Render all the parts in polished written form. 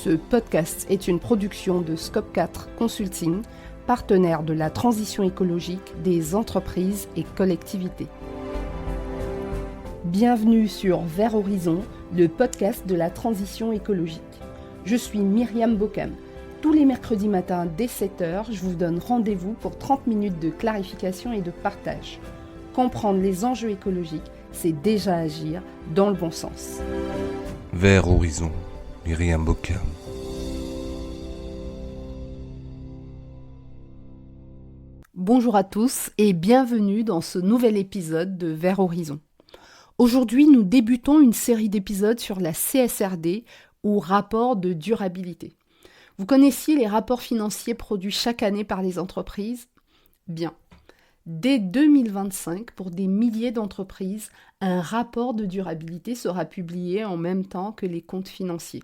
Ce podcast est une production de Scope 4 Consulting, partenaire de la transition écologique des entreprises et collectivités. Bienvenue sur Vert Horizon, le podcast de la transition écologique. Je suis Myriam Bocam. Tous les mercredis matins dès 7h, je vous donne rendez-vous pour 30 minutes de clarification et de partage. Comprendre les enjeux écologiques, c'est déjà agir dans le bon sens. Vert Horizon, Myriam Bocam. Bonjour à tous et bienvenue dans ce nouvel épisode de Vert Horizon. Aujourd'hui, nous débutons une série d'épisodes sur la CSRD ou rapport de durabilité. Vous connaissiez les rapports financiers produits chaque année par les entreprises ? Bien. Dès 2025, pour des milliers d'entreprises, un rapport de durabilité sera publié en même temps que les comptes financiers.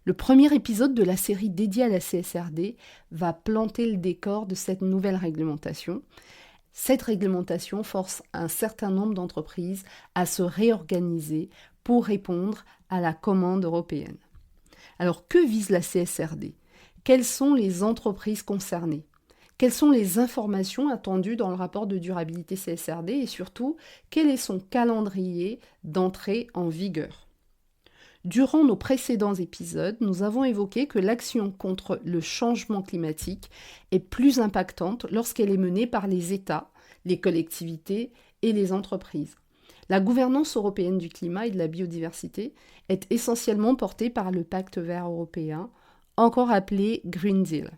Le premier épisode de la série dédiée à la CSRD va planter le décor de cette nouvelle réglementation. Cette réglementation force un certain nombre d'entreprises à se réorganiser pour répondre à la commande européenne. Alors, que vise la CSRD ? Quelles sont les entreprises concernées ? Quelles sont les informations attendues dans le rapport de durabilité CSRD et surtout, quel est son calendrier d'entrée en vigueur ? Durant nos précédents épisodes, nous avons évoqué que l'action contre le changement climatique est plus impactante lorsqu'elle est menée par les États, les collectivités et les entreprises. La gouvernance européenne du climat et de la biodiversité est essentiellement portée par le Pacte vert européen, encore appelé Green Deal.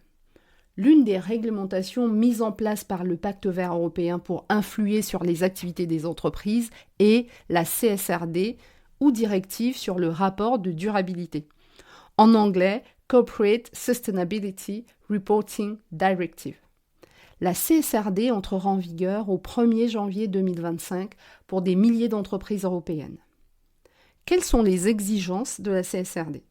L'une des réglementations mises en place par le Pacte vert européen pour influer sur les activités des entreprises est la CSRD, ou directive sur le rapport de durabilité. En anglais, Corporate Sustainability Reporting Directive. La CSRD entrera en vigueur au 1er janvier 2025 pour des milliers d'entreprises européennes. Quelles sont les exigences de la CSRD ?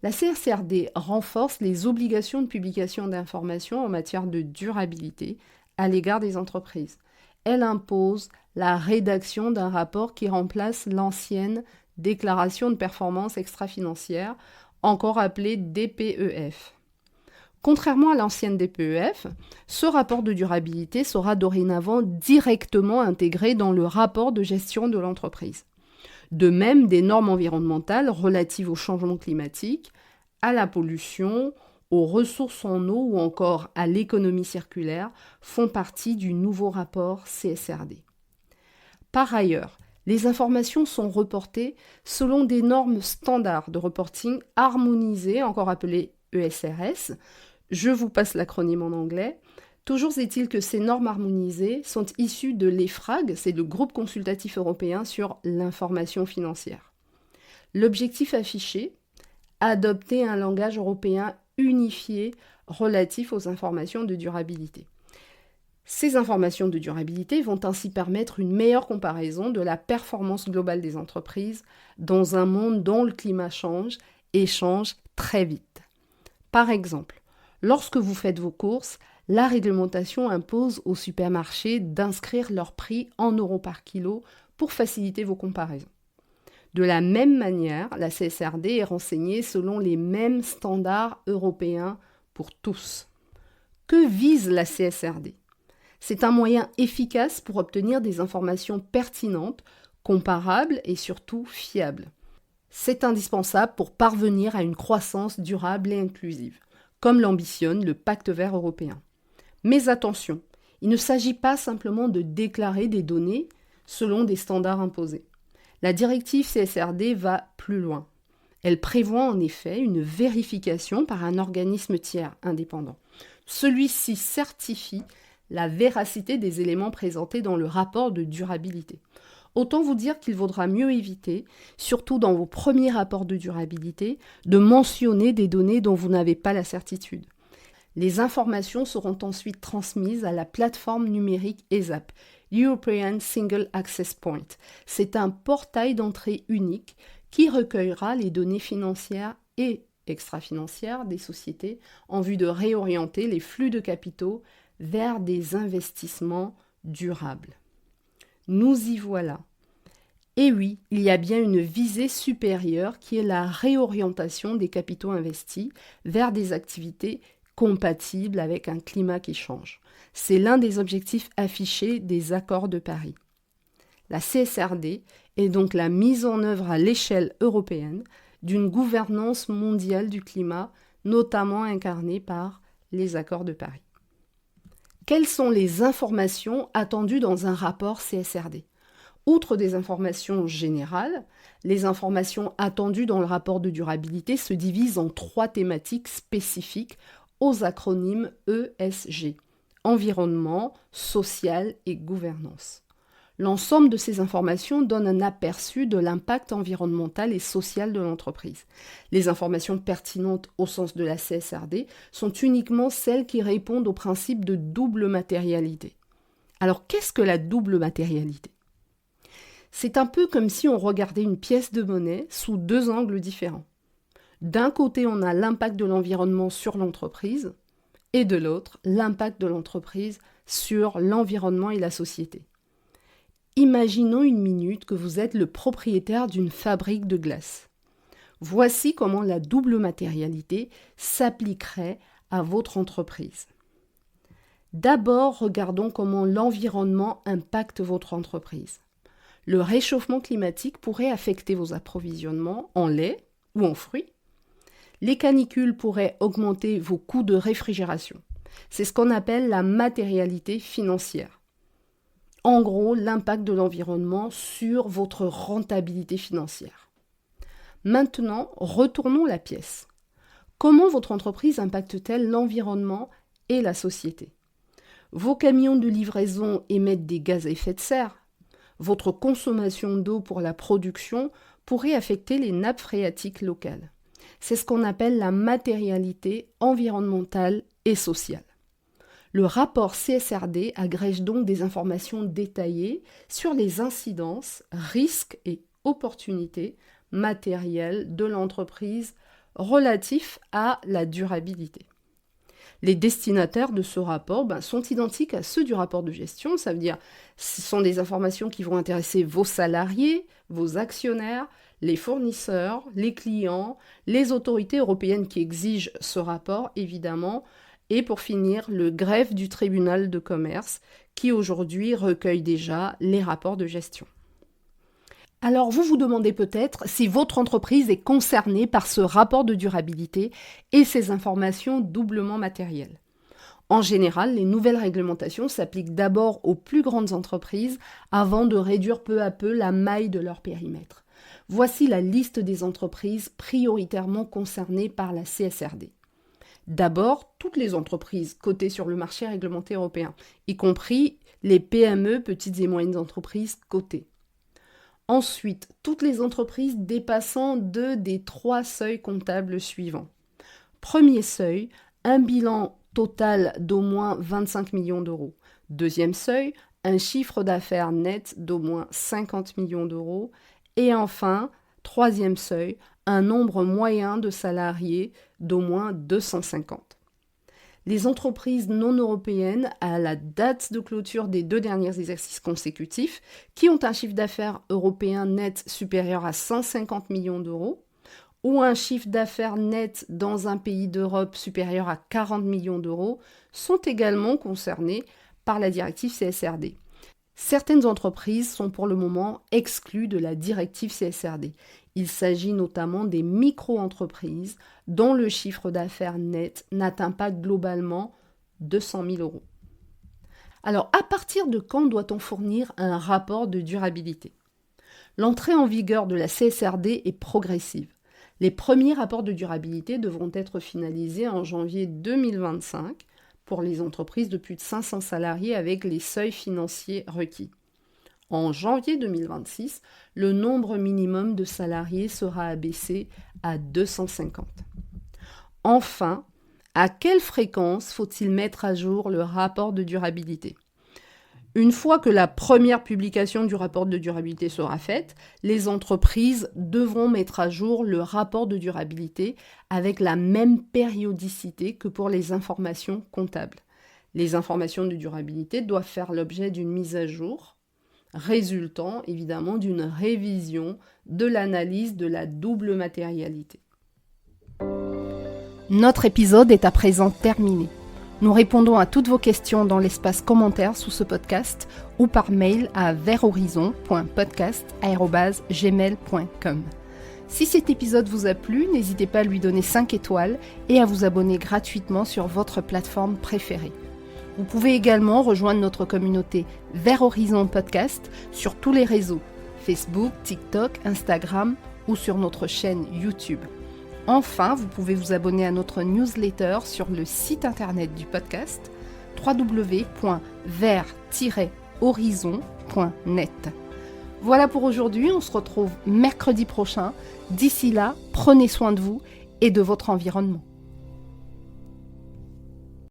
La CSRD renforce les obligations de publication d'informations en matière de durabilité à l'égard des entreprises. Elle impose la rédaction d'un rapport qui remplace l'ancienne déclaration de performance extra-financière, encore appelée DPEF. Contrairement à l'ancienne DPEF, ce rapport de durabilité sera dorénavant directement intégré dans le rapport de gestion de l'entreprise. De même, des normes environnementales relatives au changement climatique, à la pollution, aux ressources en eau ou encore à l'économie circulaire font partie du nouveau rapport CSRD. Par ailleurs, les informations sont reportées selon des normes standards de reporting harmonisées, encore appelées ESRS. Je vous passe l'acronyme en anglais. Toujours est-il que ces normes harmonisées sont issues de l'EFRAG, c'est le groupe consultatif européen sur l'information financière. L'objectif affiché, adopter un langage européen unifié relatif aux informations de durabilité. Ces informations de durabilité vont ainsi permettre une meilleure comparaison de la performance globale des entreprises dans un monde dont le climat change et change très vite. Par exemple, lorsque vous faites vos courses, la réglementation impose aux supermarchés d'inscrire leur prix en euros par kilo pour faciliter vos comparaisons. De la même manière, la CSRD est renseignée selon les mêmes standards européens pour tous. Que vise la CSRD ? C'est un moyen efficace pour obtenir des informations pertinentes, comparables et surtout fiables. C'est indispensable pour parvenir à une croissance durable et inclusive, comme l'ambitionne le Pacte vert européen. Mais attention, il ne s'agit pas simplement de déclarer des données selon des standards imposés. La directive CSRD va plus loin. Elle prévoit en effet une vérification par un organisme tiers indépendant. Celui-ci certifie la véracité des éléments présentés dans le rapport de durabilité. Autant vous dire qu'il vaudra mieux éviter, surtout dans vos premiers rapports de durabilité, de mentionner des données dont vous n'avez pas la certitude. Les informations seront ensuite transmises à la plateforme numérique ESAP, European Single Access Point. C'est un portail d'entrée unique qui recueillera les données financières et extra-financières des sociétés en vue de réorienter les flux de capitaux vers des investissements durables. Nous y voilà. Et oui, il y a bien une visée supérieure qui est la réorientation des capitaux investis vers des activités compatibles avec un climat qui change. C'est l'un des objectifs affichés des accords de Paris. La CSRD est donc la mise en œuvre à l'échelle européenne d'une gouvernance mondiale du climat, notamment incarnée par les accords de Paris. Quelles sont les informations attendues dans un rapport CSRD ? Outre des informations générales, les informations attendues dans le rapport de durabilité se divisent en 3 thématiques spécifiques aux acronymes ESG, environnement, social et gouvernance. L'ensemble de ces informations donne un aperçu de l'impact environnemental et social de l'entreprise. Les informations pertinentes au sens de la CSRD sont uniquement celles qui répondent au principe de double matérialité. Alors, qu'est-ce que la double matérialité ? C'est un peu comme si on regardait une pièce de monnaie sous 2 angles différents. D'un côté, on a l'impact de l'environnement sur l'entreprise, et de l'autre, l'impact de l'entreprise sur l'environnement et la société. Imaginons une minute que vous êtes le propriétaire d'une fabrique de glace. Voici comment la double matérialité s'appliquerait à votre entreprise. D'abord, regardons comment l'environnement impacte votre entreprise. Le réchauffement climatique pourrait affecter vos approvisionnements en lait ou en fruits. Les canicules pourraient augmenter vos coûts de réfrigération. C'est ce qu'on appelle la matérialité financière. En gros, l'impact de l'environnement sur votre rentabilité financière. Maintenant, retournons la pièce. Comment votre entreprise impacte-t-elle l'environnement et la société ? Vos camions de livraison émettent des gaz à effet de serre. Votre consommation d'eau pour la production pourrait affecter les nappes phréatiques locales. C'est ce qu'on appelle la matérialité environnementale et sociale. Le rapport CSRD agrège donc des informations détaillées sur les incidences, risques et opportunités matérielles de l'entreprise relatifs à la durabilité. Les destinataires de ce rapport sont identiques à ceux du rapport de gestion, ça veut dire ce sont des informations qui vont intéresser vos salariés, vos actionnaires, les fournisseurs, les clients, les autorités européennes qui exigent ce rapport évidemment, et pour finir, le greffe du tribunal de commerce qui aujourd'hui recueille déjà les rapports de gestion. Alors vous vous demandez peut-être si votre entreprise est concernée par ce rapport de durabilité et ces informations doublement matérielles. En général, les nouvelles réglementations s'appliquent d'abord aux plus grandes entreprises avant de réduire peu à peu la maille de leur périmètre. Voici la liste des entreprises prioritairement concernées par la CSRD. D'abord, toutes les entreprises cotées sur le marché réglementé européen, y compris les PME, petites et moyennes entreprises cotées. Ensuite, toutes les entreprises dépassant 2 des 3 seuils comptables suivants. Premier seuil, un bilan total d'au moins 25 millions d'euros. Deuxième seuil, un chiffre d'affaires net d'au moins 50 millions d'euros. Et enfin, troisième seuil, un nombre moyen de salariés d'au moins 250. Les entreprises non européennes, à la date de clôture des 2 derniers exercices consécutifs, qui ont un chiffre d'affaires européen net supérieur à 150 millions d'euros, ou un chiffre d'affaires net dans un pays d'Europe supérieur à 40 millions d'euros, sont également concernées par la directive CSRD. Certaines entreprises sont pour le moment exclues de la directive CSRD. Il s'agit notamment des micro-entreprises dont le chiffre d'affaires net n'atteint pas globalement 200 000 euros. Alors, à partir de quand doit-on fournir un rapport de durabilité ? L'entrée en vigueur de la CSRD est progressive. Les premiers rapports de durabilité devront être finalisés en janvier 2025 pour les entreprises de plus de 500 salariés avec les seuils financiers requis. En janvier 2026, le nombre minimum de salariés sera abaissé à 250. Enfin, à quelle fréquence faut-il mettre à jour le rapport de durabilité ? Une fois que la première publication du rapport de durabilité sera faite, les entreprises devront mettre à jour le rapport de durabilité avec la même périodicité que pour les informations comptables. Les informations de durabilité doivent faire l'objet d'une mise à jour résultant évidemment d'une révision de l'analyse de la double matérialité. Notre épisode est à présent terminé. Nous répondons à toutes vos questions dans l'espace commentaire sous ce podcast ou par mail à verthorizon.podcast@gmail.com. Si cet épisode vous a plu, n'hésitez pas à lui donner 5 étoiles et à vous abonner gratuitement sur votre plateforme préférée. Vous pouvez également rejoindre notre communauté Vers Horizon Podcast sur tous les réseaux, Facebook, TikTok, Instagram ou sur notre chaîne YouTube. Enfin, vous pouvez vous abonner à notre newsletter sur le site internet du podcast www.vers-horizon.net. Voilà pour aujourd'hui, on se retrouve mercredi prochain. D'ici là, prenez soin de vous et de votre environnement.